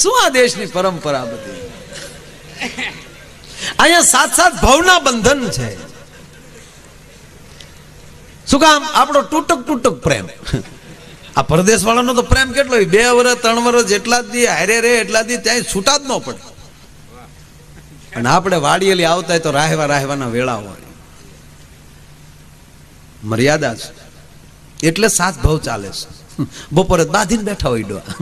શું આ દેશની પરંપરા બધી. અહીંયા સાત સાત ભાવના બંધન છે. શું કામ? આપણો તૂટક તૂટક પ્રેમ. આ પરદેશ વાળાનો તો પ્રેમ કેટલો, 2 વર્ષ 3 વર્ષ જેટલા દી હારે રે એટલા દી ત્યાં છૂટા જ ન પડે. અને આપણે વાડીએલી આવતા તો રાહવાના વેળા હોય, મર્યાદા છે. એટલે સાત ભાવ ચાલે છે. બપોરે બાંધીને બેઠા હોય ડોહા,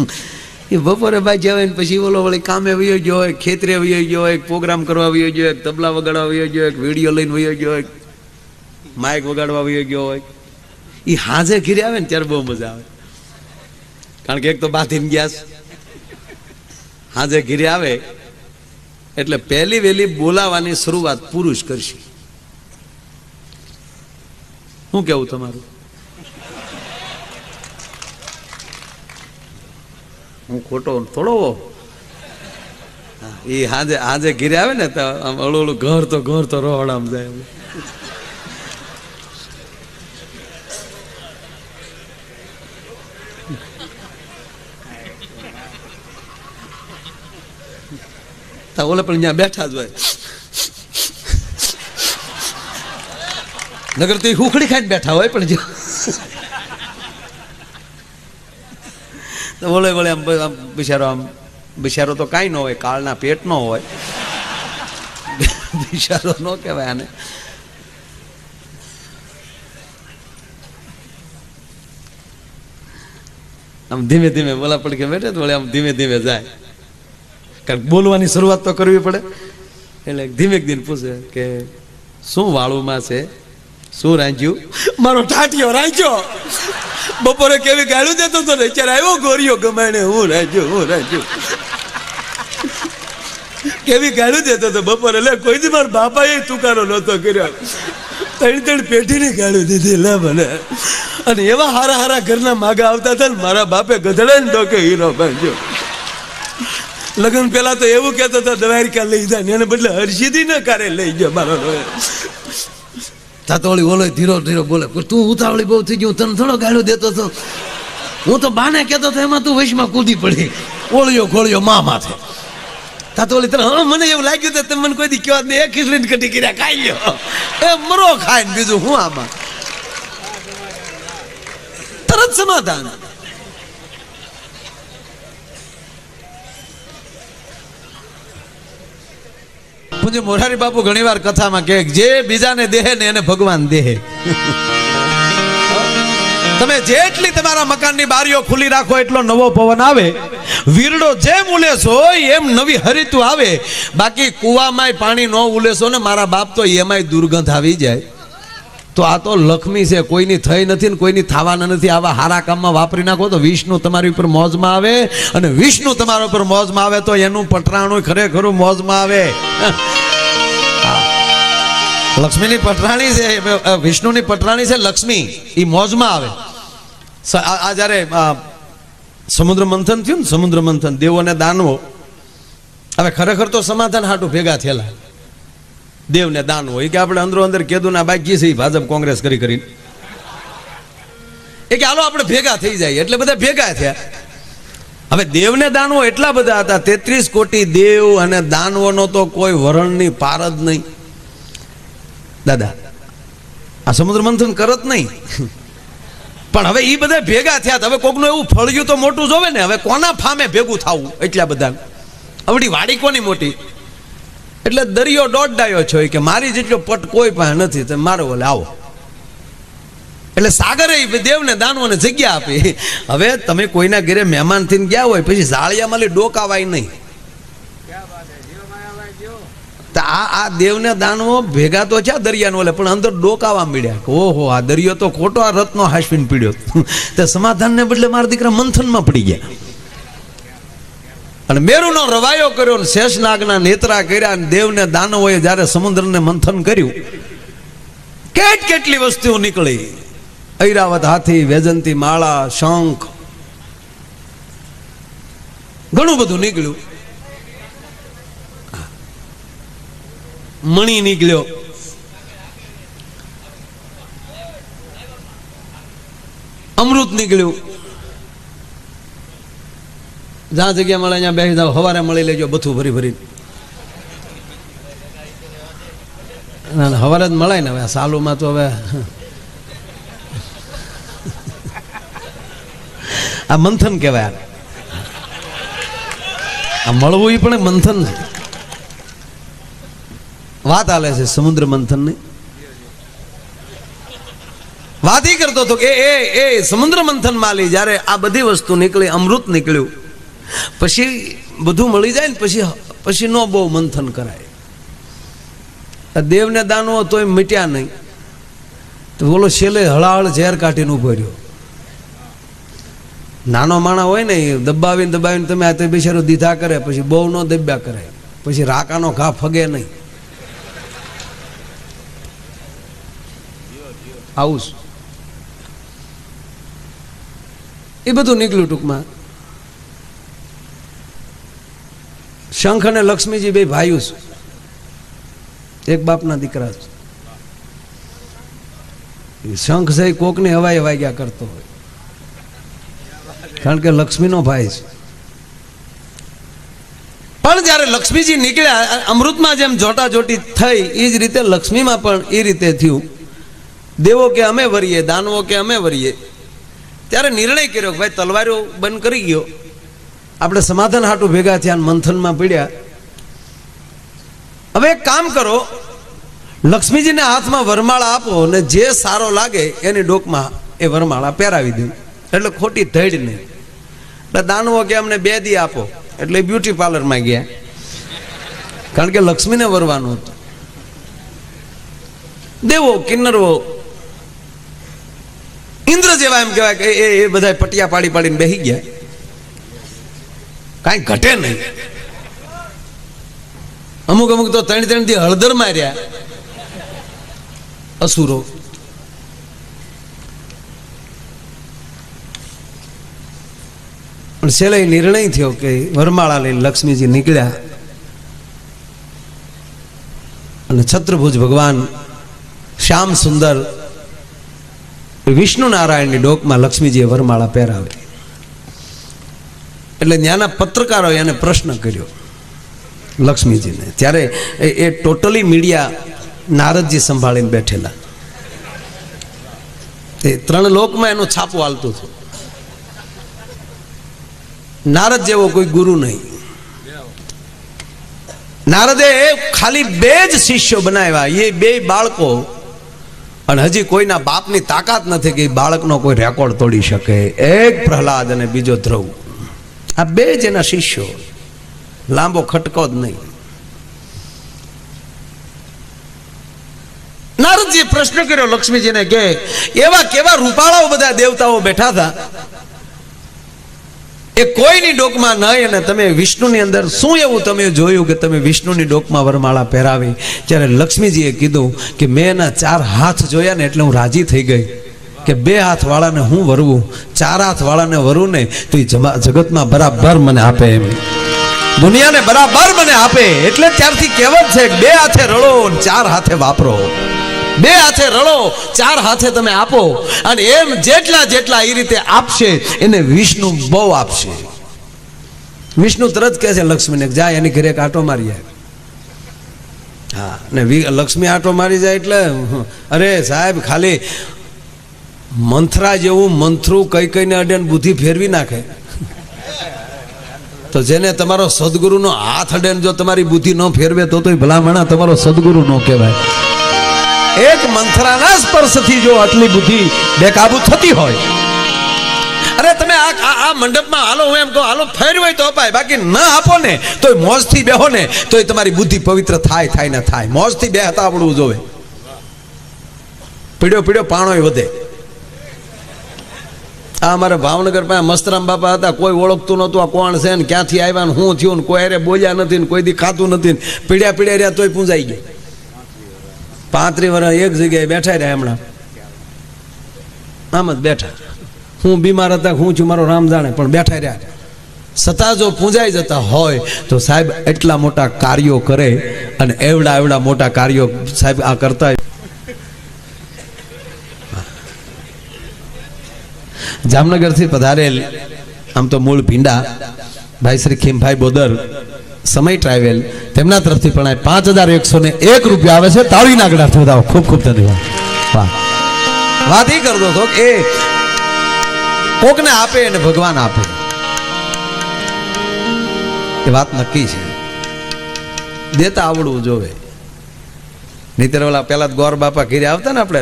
એ બપોરે બાઈ જવાય ને પછી ઓલો વળી કામે વયો ગયો હોય, ખેતરે વયો ગયો હોય, પ્રોગ્રામ કરવા વયો ગયો હોય, તબલા વગાડવા વયો ગયો હોય, વિડીયો લઈને વયો ગયો હોય, માઇક વગાડવા વયો ગયો હોય. એ હાજે ઘીરે આવે ને ત્યારે બહુ મજા આવે. કારણ કે એક તો બાંધીને ગયા છે, હાજે ઘીરે આવે એટલે પહેલી વહેલી બોલાવાની શરૂઆત પુરુષ કરશે. શું કેવું તમારું? હું ખોટો થોડો. એ હાજે ઘીરે આવે ને તો ઓલું ઘર તો રોહડામ જાય. ઓલે પણ ત્યાં બેઠા જ હોય, નગર તો હુખડી ખાઈને બેઠા હોય. પણ જો ઓલે વળે આમ બિચારો તો કાંઈ ન હોય, કાળના પેટ નો હોય, બિચારો ન કહેવાય આને. આમ ધીમે ધીમે બોલા પડકે બેઠે તો વળે આમ ધીમે ધીમે જાય. કારણ બોલવાની શરૂઆત તો કરવી પડે. એટલે ધીમે ધીમે પૂછે કે શું વાળુમાં છે, શું રાંધ્યું? મારો ટાટિયો રાંધ્યો. બપોરે કેવી ગાળું દેતો હતો ને, અત્યારે આવ્યો ગોરીઓ ગમાણે હું રાંધ્યું. કેવી ગાળું દેતો હતો બપોરે. એટલે કોઈ દી મારા બાપાએ તુકારો નહોતો કર્યો. 3 પેઢીની ગાળું દીધી લે મને. અને એવા હારા ઘરના માગા આવતા હતા ને, મારા બાપે ગધડે ને ડોકે હીરો બાંધ્યો. લગ્ન પેલા તો એવું કહેતો હતો દ્વારિકા લઈ જાય, એને બદલે હરસિદ્ધિ ન કારે લઈ ગયો મારો. તાતોળી ઓલો ધીરો બોલે, તું ઉતાવળી બહુ થઈ ગયું, તને થોડો ગાળો દેતો હતો. હું તો બાને કહેતો હતો, એમાં તું વૈશમાં કૂદી પડી, ઓળિયો ખોળિયો મા માથે. તાતોળી તને મને એવું લાગ્યું તો તમે મને કોઈ દી કહેવા દે, ખીચડી કટી કર્યા ખાઈ લ્યો, એ મરો ખાય ને બીજું હું આમાં. તરત સમાધાન. પૂજ્ય મોરારી બાપુ ઘણીવાર કથામાં કહે, જે બીજાને દેહે ને એને ભગવાન દેહે. તમે જેટલી તમારા મકાનની બારીઓ ખુલ્લી રાખો એટલો નવો પવન આવે. વીરડો જેમ ઉલેસો એમ નવી હરિતું આવે. બાકી કુવામાં પાણી ન ઉલેસો ને મારા બાપ તો એમાંય દુર્ગંધ આવી જાય. તો આ તો લક્ષ્મી છે, કોઈની થઈ નથી ને કોઈની થવાના નથી. આવા હારા કામમાં વાપરી નાખો તો વિષ્ણુ તમારી ઉપર મોજમાં આવે, અને વિષ્ણુ તમારા ઉપર મોજમાં આવે તો એનું પટરાણું ખરેખરું મોજમાં આવે. લક્ષ્મીની પટરાણી છે, વિષ્ણુની પટરાણી છે લક્ષ્મી, એ મોજમાં આવે. આ જયારે સમુદ્ર મંથન થયું ને, સમુદ્ર મંથન, દેવો ને દાનવો, હવે ખરેખર તો સમાધાન હાટું ભેગા થયેલા. દેવ ને દાનવો એ કે આપણે અંદરો અંદર કીધું ના બાકી છે, ભાજપ કોંગ્રેસ કરી એ કે હાલો આપણે ભેગા થઈ જાય. એટલે બધા ભેગા થયા. હવે દેવ ને દાનવો એટલા બધા હતા, 33 કોટી દેવ અને દાનવોનો તો કોઈ વરણની પાર જ નહીં. દાદા આ સમુદ્ર મંથન કરત નહીં, પણ હવે એ બધા ભેગા થયા. હવે કોકનું એવું ફળ્યું તો મોટું જોવે ને. હવે કોના ફામે ભેગું થવું? એટલા બધા. આવડી વાડી કોની મોટી? એટલે દરિયો દોડાયો છો કે મારી જેટલો પટ કોઈ પાસે નથી, તમે મારો બોલે આવો. એટલે સાગરે દેવને દાનવોને જગ્યા આપી. હવે તમે કોઈના ઘરે મહેમાન થઈને ગયા હોય, પછી જાળિયામાં ડોકાવાય નહીં. આ દેવને દાનવો ભેગા તો છે દરિયાનો, ઓલે પણ અંદર ડોકાવા મળ્યા. ઓહો, આ દરિયો તો ખોટો આ રત્નો હાશવીને પીડ્યો. તે સમાધાનને બદલે મારા દીકરા મંથનમાં પડી ગયા. અને મેરુનો રવાયો કર્યો, શેષનાગના નેત્રા કર્યા. અને દેવને દાનવોએ જ્યારે સમુદ્રને મંથન કર્યું, કેટલી વસ્તુઓ નીકળી. ઐરાવત હાથી, વૈજંતી માળા, શંખ, ઘણું બધું નીકળ્યું. મણી નીકળ્યો, અમૃત નીકળ્યું. જ્યાં જગ્યા મળે અહીંયા બેસી જાવ, સવારે મળી લેજો બધું ભરી ભરી. ના સવારે જ મળે ને હવે સાલુમાં તો હવે આ મંથન કહેવાય. આ મળવું એ પણ મંથન છે. વાત હાલે છે સમુદ્ર મંથનની. વાત એ કરતો હતો કે એ સમુદ્ર મંથન માલી જ્યારે આ બધી વસ્તુ નીકળી, અમૃત નીકળ્યું, પછી બધું મળી જાય ને પછી નો બહુ મંથન કરાય. દેવને દાનવો તોય મીટ્યા નહીં, તો બોલો છેલ્લે હળાહળ ઝેર કાઢીને ઉભો રહ્યો. નાનો માણા હોય ને એ દબાવીને દબાવીને તમે આ તે બિચારો દીધા કરે, પછી બહુ નો દબ્યા કરે, પછી રાકાનો ઘા ફગે નહીં. આવું એ બધું નીકળ્યું. ટૂંકમાં શંખ અને લક્ષ્મીજી બે ભાઈઓ છે, એક બાપના દીકરા છે. શંખ છે કોકની હવાઈ વાગ્યા કરતો હોય, કારણ કે લક્ષ્મીનો ભાઈ છે. પણ જ્યારે લક્ષ્મીજી નીકળ્યા, અમૃતમાં જેમ જોટા જોટી થઈ એ જ રીતે લક્ષ્મીમાં પણ એ રીતે થયું. દેવો કે અમે વરીએ, દાનવો કે અમે વરીએ. ત્યારે નિર્ણય કર્યો કે ભાઈ તલવારો બંધ કરી ગયો, આપણે સમાધાન હાટું ભેગા થયા, મંથનમાં પડ્યા. હવે એક કામ કરો, લક્ષ્મીજીને હાથમાં વરમાળા આપો અને જે સારો લાગે એની ડોકમાં એ વરમાળા પહેરાવી દે, એટલે ખોટી ધડ નહીં. એટલે દાનવો કે અમને 2 દી આપો, એટલે બ્યુટી પાર્લરમાં ગયા, કારણ કે લક્ષ્મીને વરવાનું હતું. દેવો કિન્નરવો ઇન્દ્ર જેવા એમ કહેવાય કે એ બધા પટિયા પાડી પાડીને બેસી ગયા, કાંઈ ઘટે નહીં. અમુક અમુક તો 3 થી હળદર માર્યા અસુરો. પણ છેલ્લે નિર્ણય થયો કે વરમાળા લઈને લક્ષ્મીજી નીકળ્યા અને છત્રભુજ ભગવાન શ્યામ સુંદર વિષ્ણુ નારાયણની ડોકમાં લક્ષ્મીજીએ વરમાળા પહેરાવે. એટલે ત્યાંના પત્રકારોએ એને પ્રશ્ન કર્યો લક્ષ્મીજીને. ત્યારે એ ટોટલી મીડિયા નારદજી સંભાળીને બેઠેલા. એ 3 લોકમાં એનું છાપું હાલતું હતું. નારદ જેવો કોઈ ગુરુ નહીં. નારદે ખાલી 2 જ શિષ્યો બનાવ્યા, એ 2 બાળકો. અને હજી કોઈના બાપની તાકાત નથી કે બાળકનો કોઈ રેકોર્ડ તોડી શકે. એક પ્રહલાદ અને બીજો ધ્રુવ, આ 2 જ એના શિષ્યો. લાંબો ખટકો જ નહીં. નારદજીએ પ્રશ્ન કર્યો લક્ષ્મીજીને કે એવા કેવા રૂપાળાઓ બધા દેવતાઓ બેઠા હતા, એ કોઈની ડોકમાં નહીં, અને તમે વિષ્ણુની અંદર શું એવું તમે જોયું કે તમે વિષ્ણુની ડોકમાં વરમાળા પહેરાવી? ત્યારે લક્ષ્મીજીએ કીધું કે મેં એના 4 હાથ જોયા ને એટલે હું રાજી થઈ ગઈ કે 2 હાથ વાળાને હું વરવું, 4 હાથ વાળાને વરું ને તો એ જગતમાં બરાબર મને આપે, એમ દુનિયાને બરાબર મને આપે. એટલે ત્યારથી કહેવત છે 2 હાથે રળો 4 હાથે વાપરો. 2 હાથે રળો 4 હાથે તમે આપો. અને એમ જેટલા જેટલા એ રીતે આપશે એને વિષ્ણુ બહુ આપશે. વિષ્ણુ તરત કહે છે લક્ષ્મીને, જાય એની ઘરે એક આટો મારી જાય. હા, ને લક્ષ્મી આટો મારી જાય એટલે અરે સાહેબ ખાલી મંથરા જેવું મંથરું કઈ કઈને અડે બુદ્ધિ ફેરવી નાખે. તો જેને તમારો સદગુરુનો હાથ અડે જો તમારી બુદ્ધિ ન ફેરવે તો ભલામણા તમારો સદગુરુ ન કહેવાય. એક મંથરાના સ્પર્શથી જો આટલી બુદ્ધિ બેકાબુ થતી હોય, અરે તમે આ મંડપમાં હાલો, હું એમ કહું હાલો ફેરવાય તો અપાય, બાકી ન આપો ને તો મોજથી બેહો ને તો તમારી બુદ્ધિ પવિત્ર થાય ને થાય. મોજથી બેહતા આવડવું જોવે. પીડ્યો પાણોય વધે. આ અમારા ભાવનગર પાસે મસ્તરામ બાપા હતા, કોઈ ઓળખતું નહોતું આ કોણ છે ને ક્યાંથી આવ્યા ને શું થયું ને કોઈ અરે બોલ્યા નથી ને કોઈ દી ખાતું નથી ને પીડ્યા રહ્યા તોય પૂંજાઈ ગયા. 35 વર્ષ એક જગ્યાએ બેઠા રહ્યા. હમણાં આમ જ બેઠા, હું બીમાર હતા, હું છું મારો રામ જાણે, પણ બેઠા રહ્યા. છતાં જો પૂંજાઈ જતા હોય તો સાહેબ એટલા મોટા કાર્યો કરે, અને એવડા મોટા કાર્યો સાહેબ આ કરતા. જામનગરથી પધારેલ, આમ તો મૂળ ભીંડા, ભાઈ શ્રી ખીમભાઈ બોદર સમય ટ્રાવેલ તેમના તરફથી પણ 5101 રૂપિયા આવે છે. તાળીના ગળાથી વધાવો. ખૂબ ખૂબ ધન્યવાદ. વાહ. વાત એ કરતો હતો કે કોકને આપે અને ભગવાન આપે એ વાત નક્કી છે. દેતા આવડવું જોવે. નહીતર ઓલા પેલા ગોર બાપા ઘીરે આવતા ને, આપણે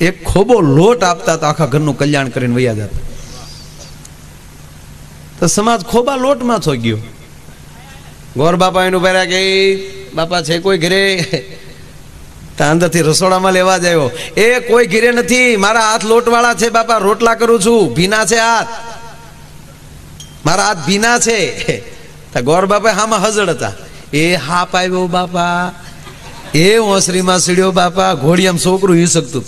એક ખોબો લોટ આપતા તો આખા ઘરનું કલ્યાણ કરીને વૈયા જતા. તો સમાજ ખોબા લોટમાં છો ગયો. ગોર બાપા એનું પહેર્યા કે બાપા છે કોઈ ઘરે? અંદરથી રસોડામાં લેવા જ આવ્યો. એ કોઈ ઘીરે નથી, મારા હાથ લોટવાળા છે બાપા, રોટલા કરું છું, ભીના છે હાથ, મારા હાથ ભીના છે. ગોર બાપા હામાં હજળ હતા. એ હાપ આવ્યો બાપા, એ ઓસરીમાં સીડ્યો બાપા, ઘોડિયામાં છોકરું હી શકતું.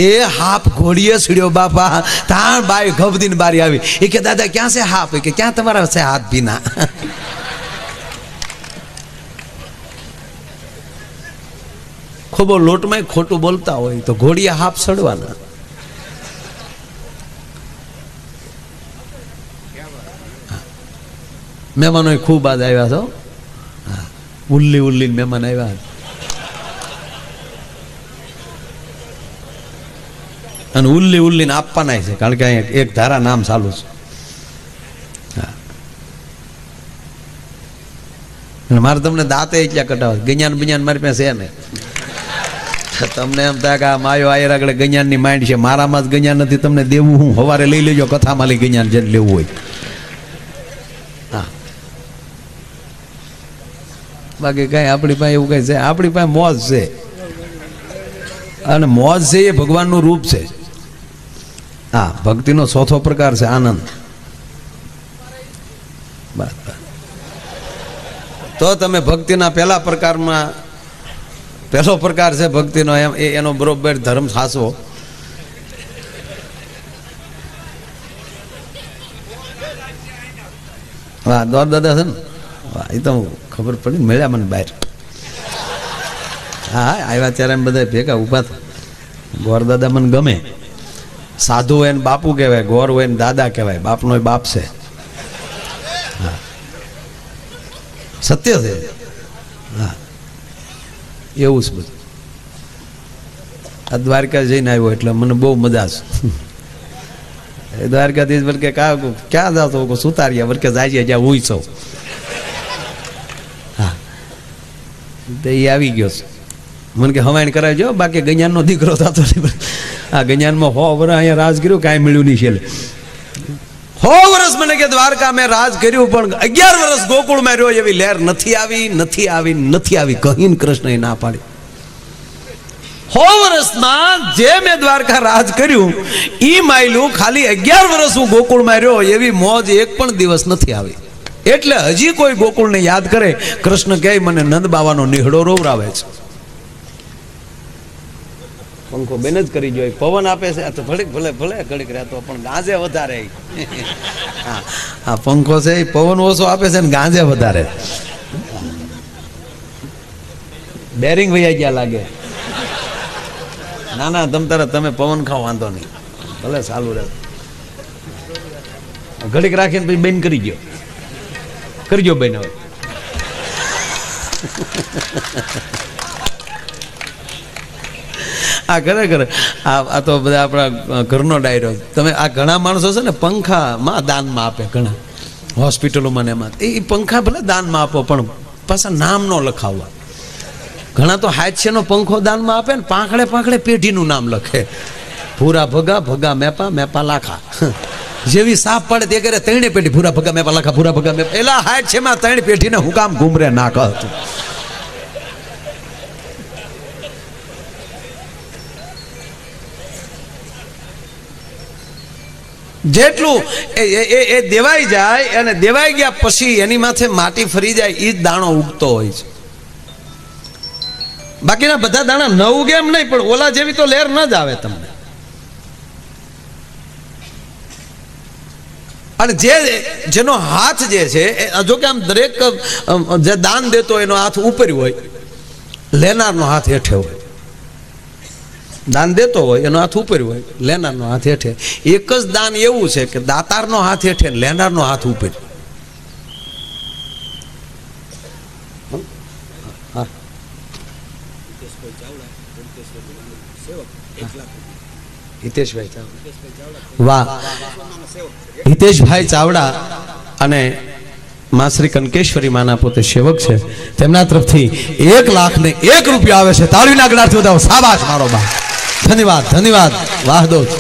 એ હાપ ઘોડીએ સીડ્યો બાપા, તાણ બાઈ ગભદીને બારી આવી. એ કે દાદા ક્યાં છે હાપ? કે ક્યાં તમારા છે હાથ ભીના? ખોબો લોટમાં ખોટું બોલતા હોય તો ઘોડિયા હાપ સડવાના. મહેમાનો ખૂબ આજ આવ્યા છો. ઉલ્લી ઉલ્લી મહેમાન આવ્યા અને ઉલ્લી ઉલ્લીને આપવાના છે, કારણ કે અહીંયા એક ધારા નામ ચાલુ છે. મારે તમને દાંતે એટલા કટાવે, ગજાન બજાન મારી પાસે છે ને. તમને એમ થાય કે આ માયો આયર આગળ ગજાનની માંડ છે, મારામાં જ ગજાન નથી, તમને દેવું હું સવારે લઈ લેજો કથામાં લઈ ગજાન જેને લેવું હોય. હા, બાકી કઈ આપણી પાસે એવું કઈ છે? આપણી પાસે મોજ છે, અને મોજ છે એ ભગવાનનું રૂપ છે. હા, ભક્તિનો ચોથો પ્રકાર છે આનંદ. બસ તો તમે ભક્તિના પહેલા પ્રકારમાં, પહેલો પ્રકાર છે ભક્તિનો, એનો બરોબર ધર્મ સાચવો. વાહ, દોર દાદા છે ને, વાહ, એ તો ખબર પડી ને, મળ્યા મને બહાર. હા, આવ્યા ત્યારે બધા ભેગા ઉભા થયા. ગોર દાદા મને ગમે. સાધુ હોય ને બાપુ કહેવાય, ગોર હોય ને દાદા કહેવાય, બાપનો બાપ છે. હા, સત્ય છે. હા, એવું જ બધું. આ દ્વારકા જઈને આવ્યો એટલે મને બહુ મજા છે. દ્વારકાધીશ બોલ કે ક્યાં જાતો? સુતાર્યા બોલ કે જાય જ્યાં હું છું. હા, તો એ આવી ગયો છે. મને કે હવાઈન કરાવજો, બાકી ગજાનનો દીકરો થતો નહીં. આ ગજાનમાં 100 વર્ષ અહીંયા રાજ કર્યું, કાંઈ મળ્યું નહીં. છેલ્લે 100 વર્ષ મને કે દ્વારકા મેં રાજ કર્યું, પણ 11 વર્ષ ગોકુળમાં રહ્યો, એવી લહેર નથી આવી, નથી આવી, નથી આવી. કહીને કૃષ્ણએ ના પાડી. 100 વર્ષમાં જે મેં દ્વારકા રાજ કર્યું ઈ માયલું, ખાલી 11 વર્ષ હું ગોકુળમાં રહ્યો, એવી મોજ એક પણ દિવસ નથી આવી. એટલે હજી કોઈ ગોકુળને યાદ કરે, કૃષ્ણ કહે મને નંદ બાવાનો નિહળો રોવરાવે છે. પંખો બેન જ કરી જોઈએ, પવન આપે છે તો ભલે ભલે ભલે ઘડીક રહેતો, પણ ગાંજે વધારે. હા, પંખો છે એ પવન ઓછો આપે છે ને ગાંજે વધારે. બેરિંગ વૈયા ગયા લાગે. ના ના, તમે પવન ખાઓ, વાંધો નહીં, ભલે ચાલુ રહે. ઘડીક રાખીને પછી બેન કરી ગયો, કરજો બેન હવે. આ ખરેખર આ તો બધા આપણા ઘરનો ડાયરો. તમે આ ઘણા માણસો છે ને પંખામાં દાનમાં આપે, ઘણા હોસ્પિટલોમાં ને એમાં. એ પંખા ભલે દાનમાં આપો, પણ પાછા નામ ન લખાવવા. ઘણા તો હાથનો પંખો દાનમાં આપે ને પાંખડે પાંખડે પેઢીનું નામ લખે. ભૂરા ભગા, ભગા મેપા, મેપા લાખા. જેવી સાપ પડે તે કરે 3 પેઢી, ભૂરા ભગા મેપા લાખા, ભૂરા ભગા મેપા. એલા હાથ છે માં 3 પેઢીને હું કામ ઘૂમરે નાખ હતું. જેટલું એ દેવાઈ જાય, અને દેવાઈ ગયા પછી એની માથે માટી ફરી જાય, એ જ દાણો ઉગતો હોય છે. બાકીના બધા દાણા ન ઉગે એમ નહીં, પણ ઓલા જેવી તો લહેર ન જ આવે તમને. અને જેનો હાથ જે છે, જો કે આમ દરેક જે દાન દેતો એનો હાથ ઉપર હોય, લેનારનો હાથ હેઠે હોય. દાન દેતો હોય એનો હાથ ઉપર હોય, લેનારનો હાથ હેઠે. એક જ દાન એવું છે કે દાતારનો હાથ હેઠે, લેનારનો હાથ ઉપર. હા હિતેશભાઈ ચાવડા, વાહ. હિતેશભાઈ ચાવડા અને માં શ્રી કનકેશ્વરી માના પોતે સેવક છે, તેમના તરફથી 1,01 રૂપિયા આવે છે. તાળીના ગળાથી વધાવો. શાબાશ મારો બા, ધન્યવાદ ધન્યવાદ. વાહ દોસ્ત,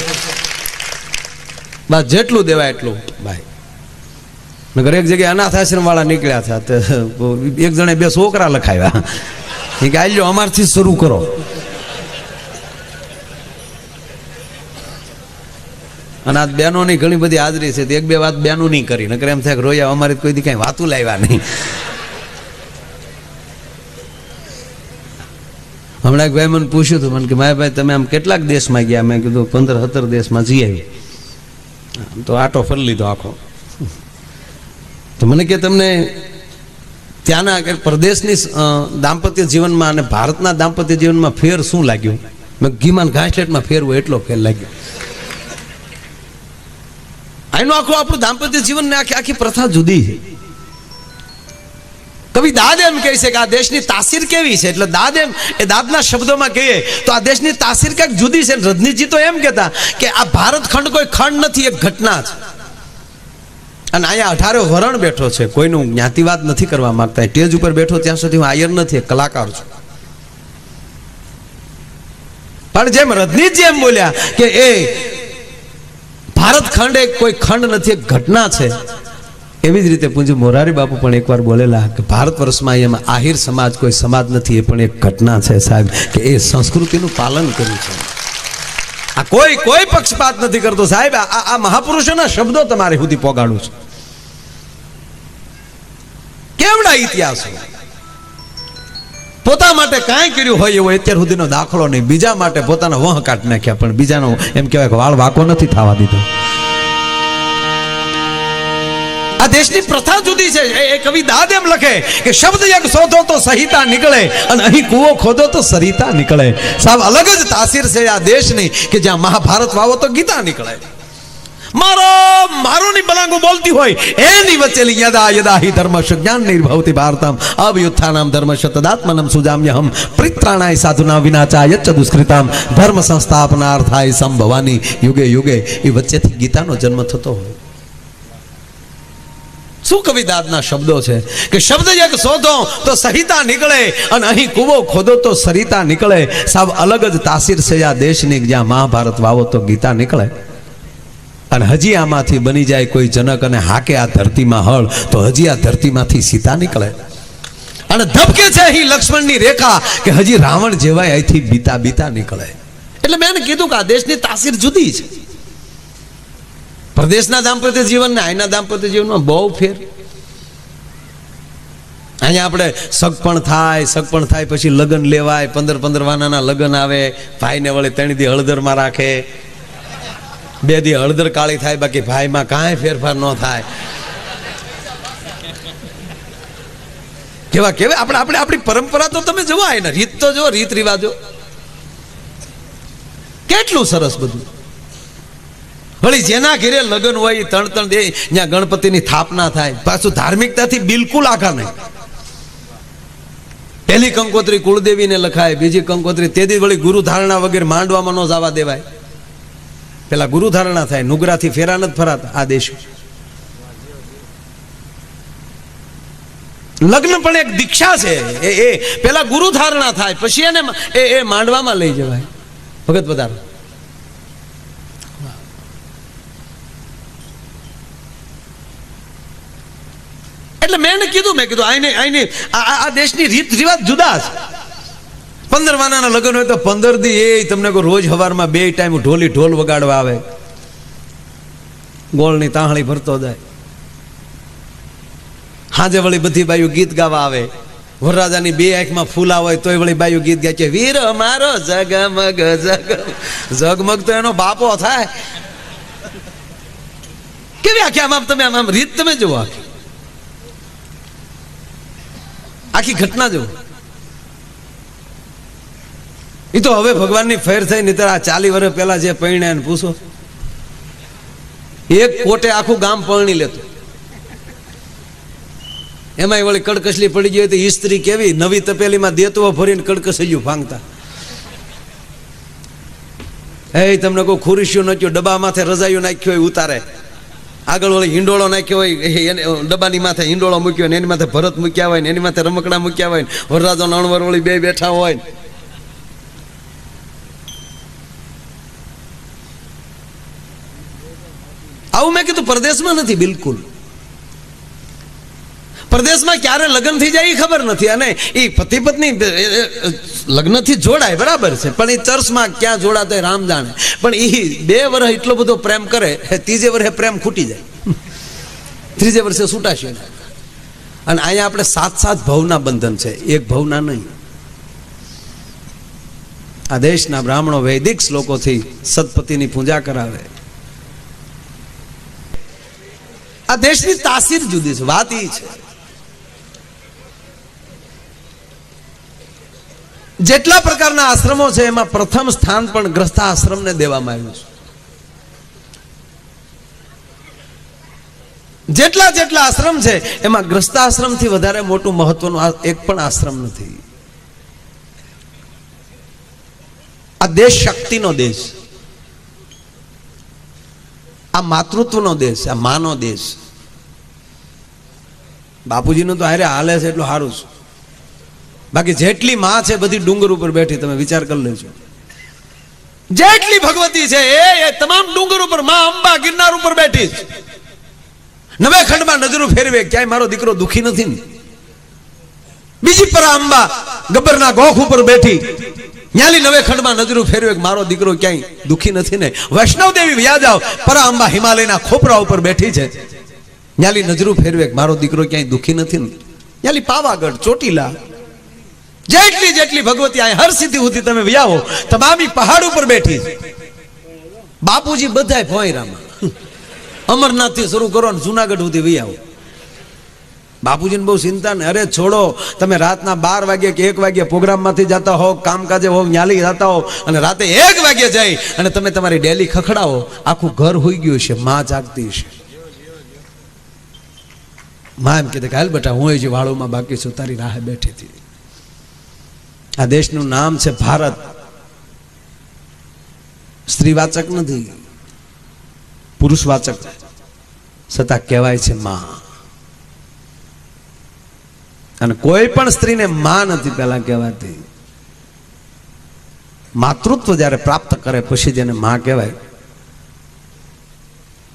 બસ જેટલું દેવાય એટલું ભાઈ. નગર એક જગ્યાએ અનાથ આશ્રમ વાળા નીકળ્યા હતા, એક જણે 2 છોકરા લખાવ્યા. એ કે આલ્યો અમારથી શરૂ કરો. અને આ બહેનોની ઘણી બધી હાજરી છે, 1-2 વાત બહેનો નહીં કરી, નકર એમ થાય રોયા અમારી કોઈ દી કઈ વાતું લાવ્યા નહીં. હમણાં એક ભાઈ મને પૂછ્યું હતું, મને કે ભાઈ તમે આમ કેટલાક દેશમાં ગયા? મેં કીધું 15-17 દેશમાં જઈ આવી. તો આટો ફરી લીધો આખો. તો મને કે તમને ત્યાંના પ્રદેશની દાંપત્ય જીવનમાં અને ભારતના દાંપત્ય જીવનમાં ફેર શું લાગ્યું? મેં ઘીમાન ઘાસલેટમાં ફેરવું એટલો ફેર લાગ્યો. આનું આખું આપણું દાંપત્ય જીવન ને આખી પ્રથા જુદી છે. કવિ દાદ એમ કહે છે કે આ દેશની તાસીર કેવી છે, એટલે દાદ એમ એ દાદના શબ્દોમાં કહીએ તો આ દેશની તાસીર કંઈક જુદી છે. રજનીશજી તો એમ કહેતા કે આ ભારત ખંડ કોઈ ખંડ નથી, એક ઘટના છે. અને અહીંયા 18 વરણ બેઠો છે, કોઈનું જ્ઞાતિવાદ નથી કરવા માંગતા. સ્ટેજ ઉપર બેઠો ત્યાં સુધી હું આયર નથી, એક કલાકાર છું. પણ જેમ રજનીશજી એમ બોલ્યા કે એ ભારત ખંડ એક કોઈ ખંડ નથી, એક ઘટના છે, એવી જ રીતે પૂજ્ય મોરારી બાપુ પણ એકવાર બોલેલા કે ભારત વર્ષમાં એમાં આહિર સમાજ કોઈ સમાજ નથી, એ પણ એક ઘટના છે સાહેબ, કે એ સંસ્કૃતિનું પાલન કર્યું છે. આ કોઈ પક્ષપાત નથી કરતો સાહેબ. આ મહાપુરુષોના શબ્દો તમારે સુધી પોગાડું છું. કેવડા ઇતિહાસો, પોતા માટે કાંઈ કર્યું હોય એવો અત્યાર સુધીનો દાખલો નહીં. બીજા માટે પોતાના વહ કાઢી નાખ્યા, પણ બીજાનો એમ કહેવાય કે વાળ વાકો નથી થવા દીધો. આ દેશની પ્રથા જુદી છે. એ કવિ દાદ એમ લખે કે શબ્દ એક શોધો તો સંહિતા નીકળે, અને અહીં કૂવો ખોદો તો સરિતા નીકળે. સાહેબ અલગ જ તાસીર છે આ દેશની, કે જ્યાં મહાભારત વાવો તો ગીતા નીકળે. મારો ની બલાંગો બોલતી હોય એની વચ્ચે યદા યદા હિ ધર્મશ જ્ઞાન નિર્ભવતિ ભારતમ અવયુત્થાનામ ધર્મશ તદાત્મનમ સુજામ્યહમ પરિત્રાણાય સાધુના વિનાચાય ચ દુષ્કૃતામ ધર્મ સંસ્થાપનાર્થાય સંભવાની યુગે યુગે. એ વચ્ચેથી ગીતાનો જન્મ થતો હોય. શું કવિદાદના શબ્દો છે કે શબ્દ એક શોધો તો સંહિતા નીકળે, અને અહીં કૂવો ખોદો તો સરિતા નીકળે. સાબ અલગ જ તાસીર છે આ દેશની, જ્યાં મહાભારત વાવો તો ગીતા નીકળે. અને હજી આમાંથી બની જાય કોઈ જનક અને હાકે આ ધરતીમાં હળ, તો હજી આ ધરતીમાંથી સીતા નીકળે. અને ધબકે છે અહીં લક્ષ્મણની રેખા, કે હજી રાવણ જેવાય અહીંથી બીતા બીતા નીકળે. એટલે મેં કીધું કે આ દેશની તાસીર જુદી છે. પ્રદેશના દાંપત્ય જીવન ને અહીંના દાંપત્ય જીવનમાં બહુ ફેર. અહીંયા આપણે સગપણ થાય પછી લગ્ન લેવાય, 15-15 વાનાના લગ્ન આવે, ભાઈને વળે 3 દી હળદરમાં રાખે, 2 દી હળદર કાળી થાય, બાકી ભાઈમાં કાંઈ ફેરફાર ન થાય. કેવા આપણે આપણી પરંપરા તો તમે જુઓ, ને રીત તો જુઓ, રીત રિવાજો કેટલું સરસ બધું. વળી જેના ઘેરે લગ્ન હોય 3-3 દે, ત્યાં ગણપતિની સ્થાપના થાય. પાછું ધાર્મિકતાથી બિલકુલ આખા નહીં. પહેલી કંકોત્રી કુળદેવીને લખાય, બીજી કંકોત્રી તેથી વળી ગુરુ ધારણા વગેરે માંડવામાં ન જવા દેવાય. પેલા ગુરુ ધારણા થાય, નુગરાથી ફેરા નથી ફરાતા આ દેશ. લગ્ન પણ એક દીક્ષા છે. એ પેલા ગુરુ ધારણા થાય, પછી એને એ માંડવામાં લઈ જવાય. ભગત વધારો એટલે મેં કીધું આઈને આ દેશની રીત રિવાજ જુદા છે. 15 વાનાના લગ્ન હોય તો 15 દી એ તમને રોજ સવારમાં 2 ટાઈમ ઢોલ વગાડવા આવે, ગોળની તાહળી ભરતો જાય. હાજે વળી બધી બાયું ગીત ગાવા આવે. વરરાજાની 2 આંખમાં ફૂલા હોય તોય વળી બાયું ગીત ગાય છે, વીર મારો જગમગ જગમગ તો એનો બાપો થાય. કેવી આખી આમ તમે આમ રીત તમે જુઓ, આખી ઘટના જુઓ. એ તો હવે ભગવાનની ફેર થઈ. નહીં આ 40 વર્ષ પહેલા જે પરણ્યા પૂછો, એક કોટે આખું ગામ પરણી લેતું. એમાંય વળી કડકસલી પડી ગઈ તો ઇસ્ત્રી કેવી નવી તપેલીમાં દેતવો ભરીને કડકસલિયું ભાંગતા. એ તમને કોઈ ખુરશીઓ નાખ્યો, ડબ્બા માથે રજાઈઓ નાખ્યો હોય ઉતારે, આગળ વળી હિંડોળો નાખ્યો હોય, એને ડબ્બાની માથે હિંડોળો મૂક્યો ને એની માથે ભરત મૂક્યા હોય ને એની માથે રમકડા મૂક્યા હોય ને વરરાજો નણવર વળી બે બેઠા હોય. આવું મેં કીધું પરદેશમાં નથી. બિલકુલ પરદેશમાં ક્યારે લગ્ન થઈ જાય એ ખબર નથી, અને એ પતિ પત્ની લગ્નથી જોડાય બરાબર છે, પણ એ ચર્ચમાં ક્યાં જોડાતો રામ જાણે. પણ એ 2 વર્ષ એટલો બધો પ્રેમ કરે, 3જે વર્ષે પ્રેમ ખૂટી જાય, 3જે વર્ષે છૂટાશે. અને અહીંયા આપણે 7 ભવના બંધન છે, એક ભવના નહીં. આ દેશના બ્રાહ્મણો વૈદિક શ્લોકોથી સદપતિની પૂજા કરાવે. આ દેશની તાસીર જુદી છે. વાત એ છે જેટલા પ્રકારના આશ્રમો છે એમાં પ્રથમ સ્થાન પણ ગ્રસ્થાશ્રમને દેવામાં આવ્યું છે. જેટલા આશ્રમ છે એમાં ગ્રસ્થાશ્રમથી વધારે મોટું મહત્વનું એક પણ આશ્રમ નથી. આ દેશ શક્તિનો દેશ, આ માતૃત્વનો દેશ, આ માનો દેશ. બાપુજીનું તો હારે હાલે છે એટલું સારું છે. બાકી જેટલી માં છે બધી ડુંગર ઉપર બેઠી, તમે વિચાર કરી લેજો. જેટલી ભગવતી છે એ તમામ ડુંગર ઉપર માં અંબા ગિરનાર ઉપર બેઠી છે. 9 ખંડમાં નજરો ફેરવે, ક્યાંય મારો દીકરો દુખી નથી ને. બીજી પરા અંબા ગબ્બરના ગોખ ઉપર બેઠી, ન્યાલી 9 ખંડમાં નજરો ફેરવે મારો દીકરો ક્યાંય દુખી નથી ને. વૈષ્ણવ દેવી વ્યા જાવ, પરા અંબા હિમાલયના ખોપરા ઉપર બેઠી છે, ન્યાલી નજરો ફેરવે મારો દીકરો ક્યાંય દુખી નથી ને. ન્યાલી પાવાગઢ, ચોટીલા, જેટલી ભગવતી આ હર સિદ્ધિ સુધી તમે વ્યાવો, તમામી પહાડ ઉપર બેઠી છે. બાપુજી બધાય ભોયરામાં, અમરનાથ થી શરૂ કરો ને જુનાગઢ સુધી વ્યાવો. બાપુજીને બહુ ચિંતા ને. અરે છોડો, તમે રાતના 12 વાગે કે 1 વાગે પ્રોગ્રામમાંથી જતા હો, કામકાજે હો, ન્યાલી જતા હો, અને રાતે 1 વાગે જાય અને તમે તમારી ડેલી ખખડાવો, આખું ઘર હોઈ ગયું છે, માં જાગતી છે. માં એમ કીધે કે હાલ બેટા, હું જે વાળોમાં બાકી છું, તારી રાહે બેઠી હતી. આ દેશનું નામ છે ભારત. સ્ત્રીવાચક નથી, પુરુષવાચક, છતાં કહેવાય છે માં. અને કોઈ પણ સ્ત્રીને માં નથી પહેલા કહેવાતી. માતૃત્વ જ્યારે પ્રાપ્ત કરે પછી જેને માં કહેવાય.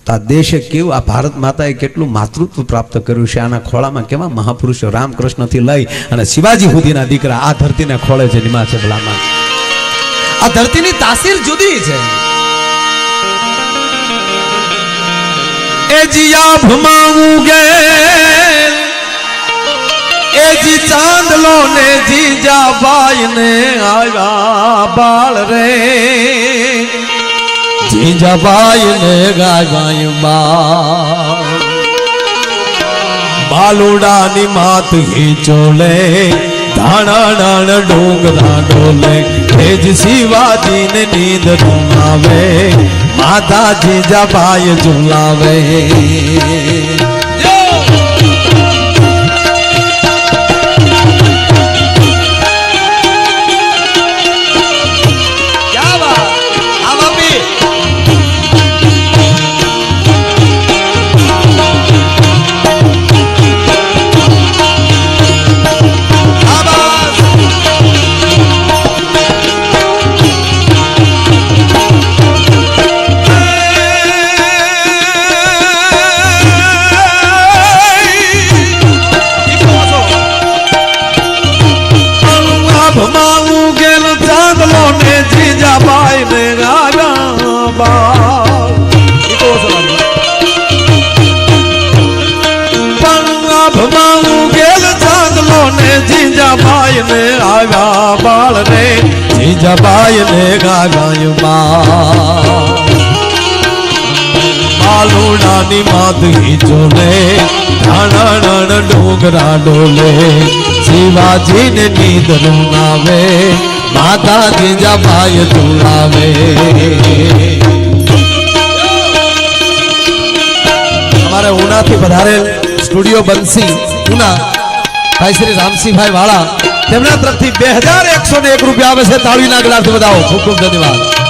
તો આ દેશે કેવું, આ ભારત માતાએ કેટલું માતૃત્વ પ્રાપ્ત કર્યું છે. આના ખોળામાં કેવા મહાપુરુષો રામકૃષ્ણથી લઈ અને શિવાજી સુધીના દીકરા આ ધરતીને ખોળે છે. નિમા છે ભલામાં. આ ધરતીની તાસીર જુદી છે. એ જીયા ભમાવું ગે, એ જી ચાંદલો ને જીજા બાઈ ને આવ્યા બાળ રે, જીજા બાઈ ને ગાય બાલુડાની માત હિચોલે, ધાણા ડાણ ડુંગરા ડોલે, એ જ શિવાજી ને નીંદ રૂમાવે, માતા જીજા બાઈ ઝુલાવે. જીજાબાઈ ને આવ્યા બાળ રે, જીજાબાઈ ને ગાય બાલુડાની માત હિચોલે, ધાણા ડુંગરા ડોલે, શિવાજી ને નીંદ રૂનાવે, માતા જીજાબાઈ ઝુલાવે. અમારે ઉનાથી વધારે સ્ટુડિયો બંસી ઉના ભાઈ શ્રી રામસિંહભાઈ વાળા તેમના તરફથી 2101 રૂપિયા આવે છે. તાળીના ગલાથી વધાવો. ખૂબ ખૂબ ધન્યવાદ.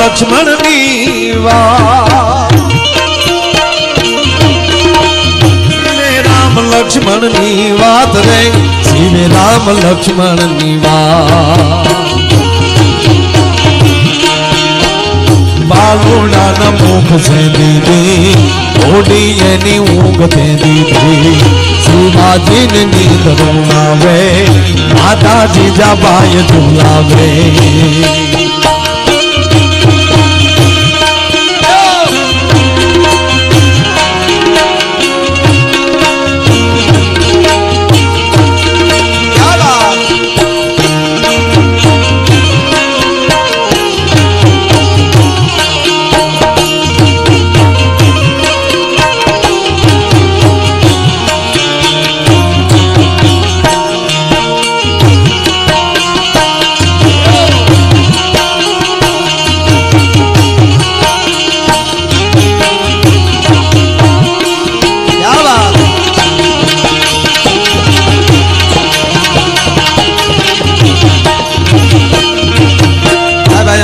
લક્ષ્મણ ની વાત રામ લક્ષ્મણ ની વાત રે શિવે રામ લક્ષ્મણ ની વાત બાલુડા ના મુખ છે દીદી ઓડી એની ઊંઘ છે દીદી શિવાજી ને નીંદ રૂણાવે માતાજી જાબાય ઝુલાવે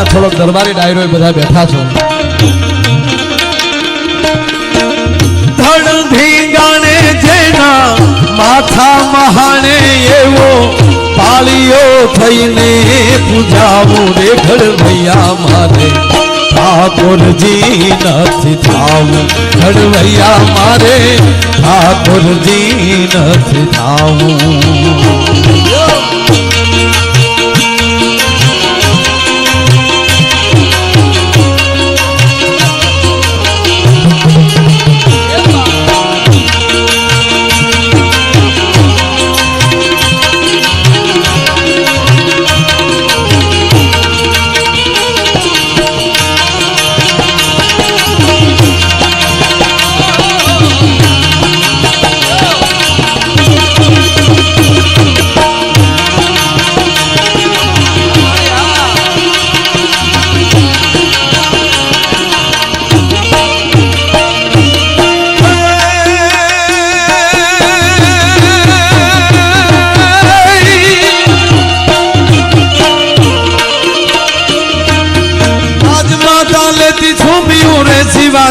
થોડોક દરબારી ડાયરો બધા બેઠા છો. ધડ ધીંગાણે જેના માથા મહાણે એવો પાળીઓ થઈને પૂજાવું રે ઘડવૈયા મારે ઠાકોરજી નથી થાવું ઘડવૈયા મારે ઠાકોરજી નથી થાવું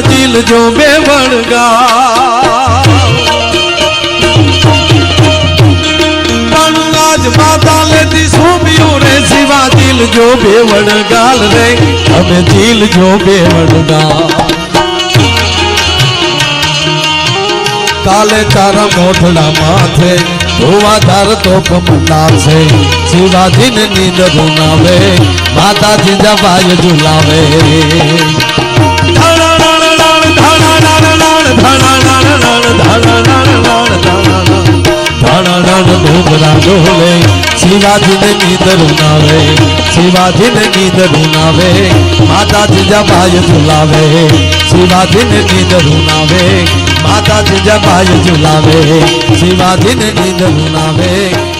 દિલ જો બે વણગા પણ આજ માતા લેતી સોંપ્યું રે શિવા દિલ જો બે વણગાલ રે અમે દિલ જો બે વણગા કાલે તારા મોઢડા માથે ધોવાધાર તો કમનાશે શિવાજીને નીંદ રૂનાવે માતાજી જવાય ઝુલાવે શિવાજીને નીંદ રૂનાવે શિવાજીને નીંદ રૂનાવે માતાજી જવાય ઝુલાવે શિવાજીને નીંદ રૂનાવે માતાજી જવાય ઝુલાવે શિવાજીને નીંદ રૂનાવે